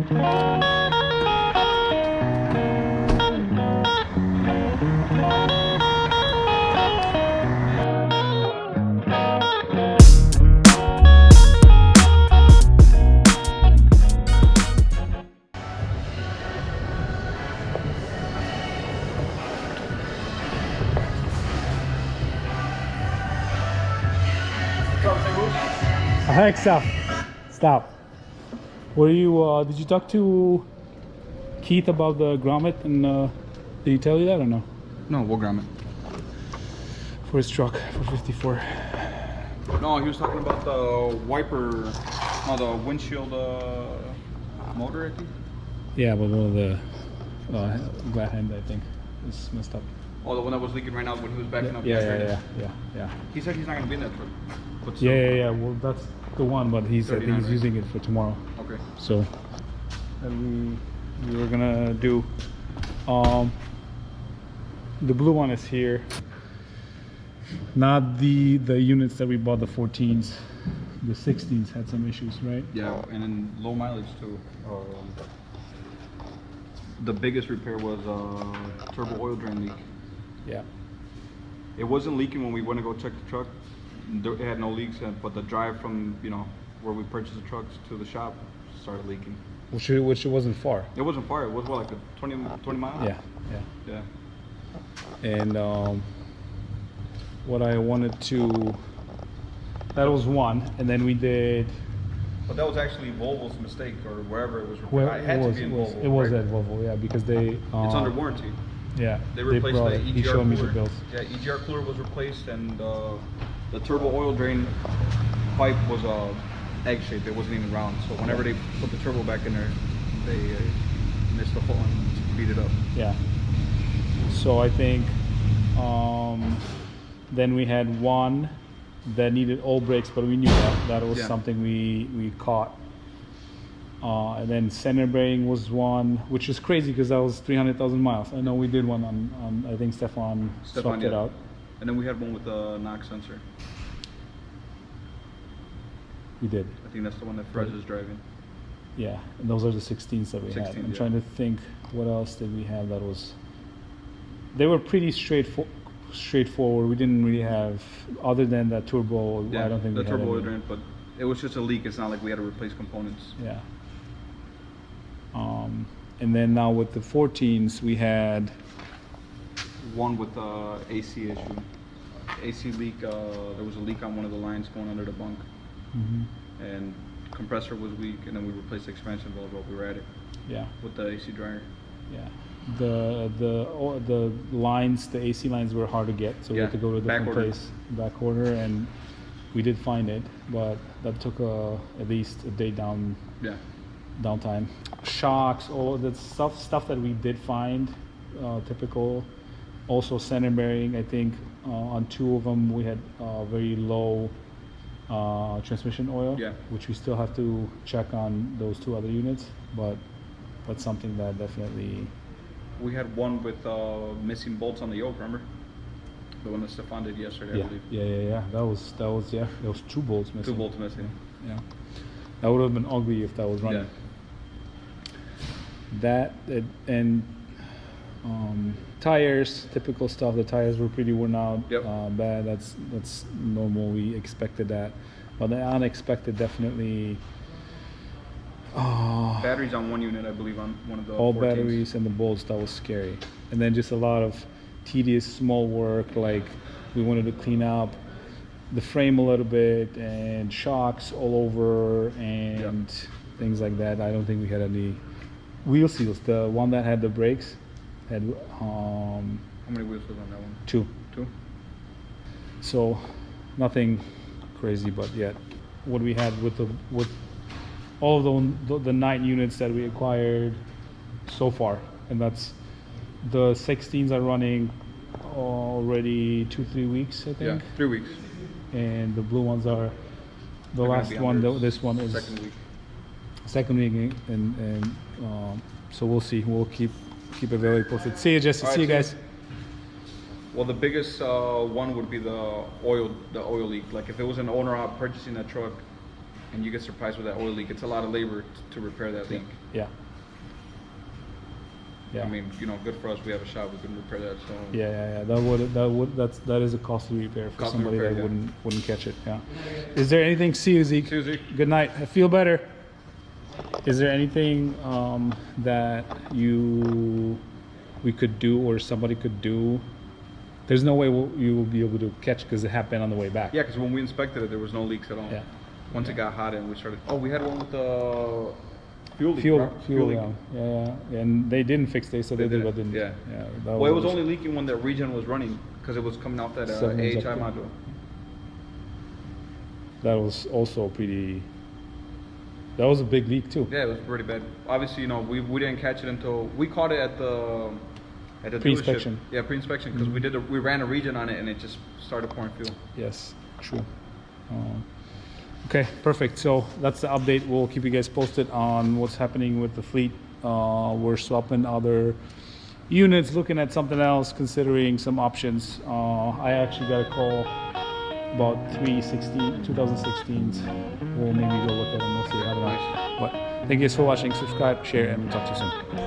Heck, stop. Were you? Did you talk to Keith about the grommet? And did he tell you that or no? No, what grommet? For his truck for 54. No, he was talking about the wiper, no, the windshield motor, I think. Yeah, but one of the glad hand, I think, is messed up. Oh, the one that was leaking right now when he was backing up. Yeah. He said he's not gonna be in that truck. But Yeah. Well, that's the one, but he said he's right? using it for tomorrow. Okay. So, and we were gonna do. The blue one is here. Not the units that we bought, the 14s. The 16s had some issues, right? Yeah, and then low mileage too. The biggest repair was turbo oil drain leak. Yeah. It wasn't leaking when we went to go check the truck. It had no leaks, but the drive from where we purchased the trucks to the shop started leaking. Which it wasn't far. It wasn't far. It was what, like a 20 miles? Yeah. And what I wanted to, that was one, and then we did. But that was actually Volvo's mistake, or wherever it was. It had to be in Volvo. It was at Volvo, yeah, because they. It's under warranty. Yeah. They replaced the EGR He showed cooler. me the bills. Yeah, EGR cooler was replaced, and the turbo oil drain pipe was egg shaped. It wasn't even round. So whenever they put the turbo back in there, they missed the hole and beat it up. Yeah. So I think then we had one that needed oil brakes, but we knew that was something we caught. And then center bearing was one, which is crazy because that was 300,000 miles. I know we did one on I think Stefan swapped it out. And then we had one with a knock sensor. We did. I think that's the one that Fred is driving. Yeah, and those are the 16s that we had. I'm trying to think what else did we have that was. They were pretty straightforward. We didn't really have, other than that turbo. Yeah, I don't think the we turbo had drain, but it was just a leak. It's not like we had to replace components. Yeah. And then now with the 14s, we had one with AC issue. AC leak. There was a leak on one of the lines going under the bunk, and compressor was weak. And then we replaced the expansion valve while we were at it. Yeah. With the AC dryer. Yeah. The lines, the AC lines were hard to get, so we had to go to a different place, back order, and we did find it, but that took at least a day downtime. Shocks, all of that stuff that we did find, typical. Also center bearing, I think on two of them we had very low transmission oil, which we still have to check on those two other units, but that's something that definitely. We had one with missing bolts on the yoke, remember? The one that Stefan did yesterday, I believe. Yeah. That was there was 2 bolts missing. 2 bolts missing. Yeah. That would have been ugly if that was running. Yeah. That and tires, typical stuff. The tires were pretty worn out, bad. That's normal. We expected that, but the unexpected definitely. Batteries on one unit, I believe, on one of the all 14s. Batteries and the bolts. That was scary. And then just a lot of tedious small work, like we wanted to clean up the frame a little bit and shocks all over and things like that. I don't think we had any wheel seals. The one that had the brakes had how many wheels was on that one? 2. So nothing crazy, but yet what we had with all of the 9 units that we acquired so far, and that's the 16s are running already 2-3 weeks, I think. Yeah, 3 weeks. And the blue ones are the last one. This one is second week, and so we'll see. We'll keep everybody posted. See you, Jesse. See you guys. Well, the biggest one would be the oil leak. Like if it was an owner out purchasing that truck, and you get surprised with that oil leak. It's a lot of labor to repair that leak. Yeah. Yeah. I mean, you know, good for us. We have a shop. We can repair that. So Yeah. That is a costly repair for somebody that wouldn't catch it. Yeah. Is there anything? See you, Zeke. See you, Zeke. Good night. I feel better. Is there anything that we could do or somebody could do? There's no way you will be able to catch because it happened on the way back. Yeah, because when we inspected it, there was no leaks at all. Yeah. Once it got hot and we started. Oh, we had one with the fuel leak. Fuel leak. Yeah. And they didn't fix. They said they did, but didn't. Yeah. Well, it was only leaking when the regen was running because it was coming out that AHI module. That was also pretty. That was a big leak too. Yeah, it was pretty bad. Obviously, you know, we didn't catch it until we caught it at the pre-inspection. Yeah, pre-inspection because we ran a regen on it and it just started pouring fuel. Yes, true. Okay, perfect. So that's the update. We'll keep you guys posted on what's happening with the fleet. We're swapping other units, looking at something else, considering some options. I actually got a call about 2016s. We'll maybe go look at them. We'll see. I don't know. But thank you guys for watching. Subscribe, share, and we'll talk to you soon.